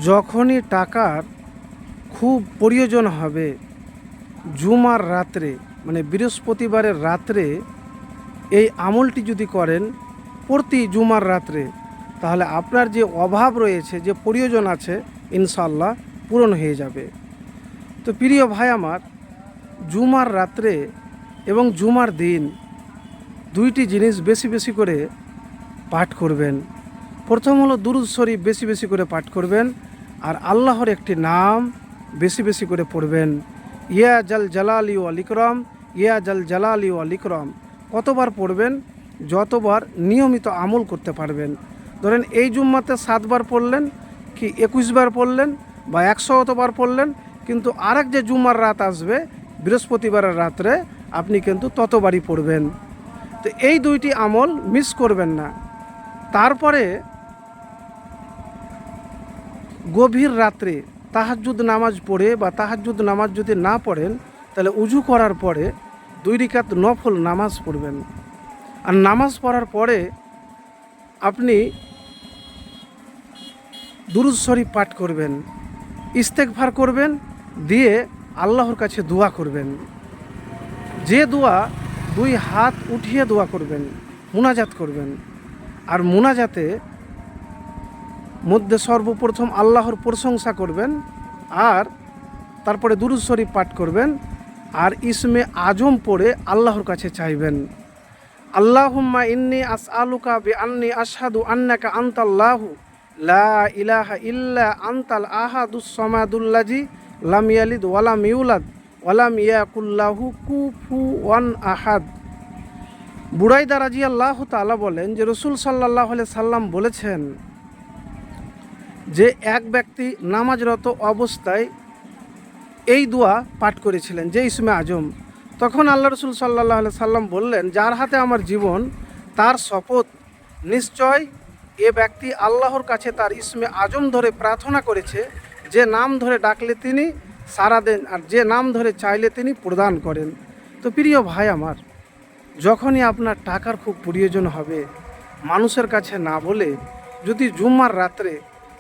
যখনই টাকার খুব প্রয়োজন হবে জুমার রাত্রে মানে বৃহস্পতিবারের রাত্রে এই আমলটি যদি করেন প্রতি জুমার রাত্রে, তাহলে আপনার যে অভাব রয়েছে, যে প্রয়োজন আছে, ইনশাআল্লাহ পূরণ হয়ে যাবে। তো প্রিয় ভাই আমার, জুমার রাত্রে এবং জুমার দিন দুইটি জিনিস বেশি বেশি করে পাঠ করবেন। প্রথম হলো দুরূদ শরীফ বেশি বেশি করে পাঠ করবেন, আর আল্লাহর একটি নাম বেশি বেশি করে পড়বেন, ইয়া জাল জালালি ওয়াল ইকরাম, ইয়া জাল জালালি ওয়াল ইকরাম। কতবার পড়বেন? যতবার নিয়মিত আমল করতে পারবেন। ধরেন এই জুম্মাতে 7 বার পড়লেন কি 21 বার পড়লেন বা 100 বার পড়লেন, কিন্তু আরেক যে জুম্মার রাত আসবে বৃহস্পতিবারের রাত্রে আপনি কিন্তু ততবারই পড়বেন। তো এই দুইটি আমল মিস করবেন না। তারপরে গভীর রাত্রে তাহাজ্জুদ নামাজ পড়ে বা তাহাজ্জুদ নামাজ যদি না পড়েন তাহলে উজু করার পরে 2 রাকাত নফল নামাজ পড়বেন। আর নামাজ পড়ার পরে আপনি দুরূদ শরীফ পাঠ করবেন, ইস্তেগফার করবেন, দিয়ে আল্লাহর কাছে দোয়া করবেন। যে দোয়া 2 হাত উঠিয়ে দোয়া করবেন, মুনাজাত করবেন। আর মুনাজাতে মধ্যে সর্বপ্রথম আল্লাহর প্রশংসা করবেন, আর তারপরে দুরূদ শরীফ পাঠ করবেন, আর ইসমে আজম পড়ে আল্লাহর কাছে চাইবেন, আল্লাহুম্মা ইন্নী আসআলুকা বিআন্নী আশহাদু আন্নাকা আনতাল্লাহু লা ইলাহা ইল্লা আনতাল আহাদুস সামাদুল্লাযী লাম ইয়ালিদ ওয়া লাম ইউলাদ ওয়া লাম ইয়াকুল লাহু কুফুওয়ান আহাদ। বুরাইদা রাদিয়াল্লাহু তাআলা বলেন যে রাসূল সাল্লাল্লাহু আলাইহি সাল্লাম বলেছেন যে এক ব্যক্তি নামাজরত অবস্থায় এই দোয়া পাঠ করেছিলেন, যে ইসমে আজম। তখন আল্লাহ রাসূল সাল্লাল্লাহু আলাইহি সাল্লাম বললেন, যার হাতে আমার জীবন তার শপথ, নিশ্চয় এ ব্যক্তি আল্লাহর কাছে তার ইসমে আজম ধরে প্রার্থনা করেছে, যে নাম ধরে ডাকলে তিনি সাড়া দেন, আর যে নাম ধরে চাইলে তিনি প্রদান করেন। তো প্রিয় ভাই আমার, যখনই আপনার টাকার খুব প্রয়োজন হবে, মানুষের কাছে না বলে যদি জুম্মার রাত্রে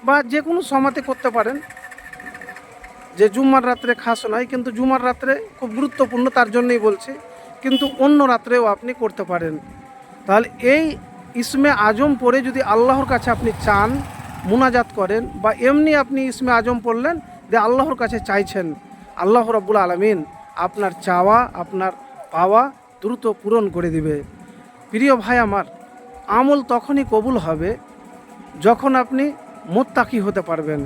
বা যে কোনো সময়তে করতে পারেন, যে জুম্মার রাত্রে খাস নয়, কিন্তু জুম্মার রাত্রে খুব গুরুত্বপূর্ণ তার জন্যই বলছি, কিন্তু অন্য রাত্রেও আপনি করতে পারেন। তাহলে এই ইসমে আজম পড়ে যদি আল্লাহর কাছে আপনি চান, মুনাজাত করেন, বা এমনি আপনি ইসমে আজম পড়লেন যে আল্লাহর কাছে চাইছেন, আল্লাহ রাব্বুল আলামিন আপনার চাওয়া, আপনার পাওয়া দ্রুত পূরণ করে দিবে। প্রিয় ভাই আমার, আমল তখনই কবুল হবে যখন আপনি মুত্তাকি হতে পারবেন,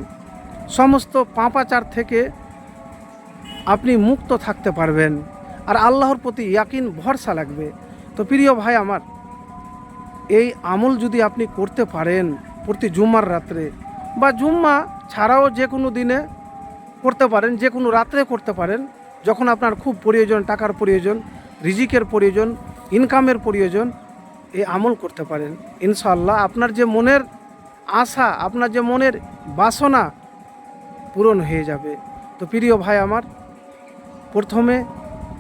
সমস্ত পাপাচার থেকে আপনি মুক্ত থাকতে পারবেন, আর আল্লাহর প্রতি ইয়াকিন ভরসা লাগবে। তো প্রিয় ভাই আমার, এই আমল যদি আপনি করতে পারেন প্রতি জুম্মার রাত্রে, বা জুম্মা ছাড়াও যে কোনো দিনে করতে পারেন, যে কোনো রাত্রে করতে পারেন, যখন আপনার খুব প্রয়োজন, টাকার প্রয়োজন, রিজিকের প্রয়োজন, ইনকামের প্রয়োজন, এই আমল করতে পারেন। ইনশাআল্লাহ আপনার যে মনের আশা, আপনার যে মনের বাসনা পূরণ হয়ে যাবে। তো প্রিয় ভাই আমার, প্রথমে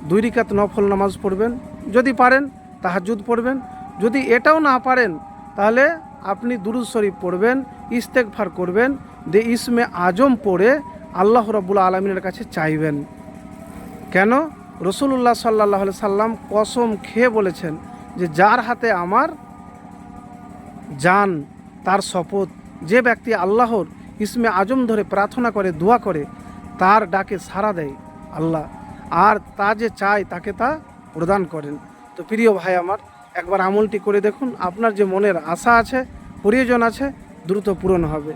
2 রাকাত নফল নামাজ পড়বেন, যদি পারেন তাহাজ্জুদ পড়বেন, যদি এটাও না পারেন তাহলে আপনি দুরূদ শরীফ পড়বেন, ইস্তেগফার করবেন, দিয়ে ইসমে আজম পড়ে আল্লাহ রাব্বুল আলামিনের কাছে চাইবেন। কেন? রাসূলুল্লাহ সাল্লাল্লাহু আলাইহি সাল্লাম কসম খেয়ে বলেছেন যে যার হাতে আমার জান তার শপথ, যে ব্যক্তি আল্লাহর ইসমে আজম ধরে প্রার্থনা করে, দোয়া করে, তার ডাকে সাড়া দেয় আল্লাহ, আর তা যে চায় তাকে তা প্রদান করেন। তো প্রিয় ভাই আমার, একবার আমলটি করে দেখুন, আপনার যে মনের আশা আছে, প্রয়োজন আছে, দ্রুত পূরণ হবে।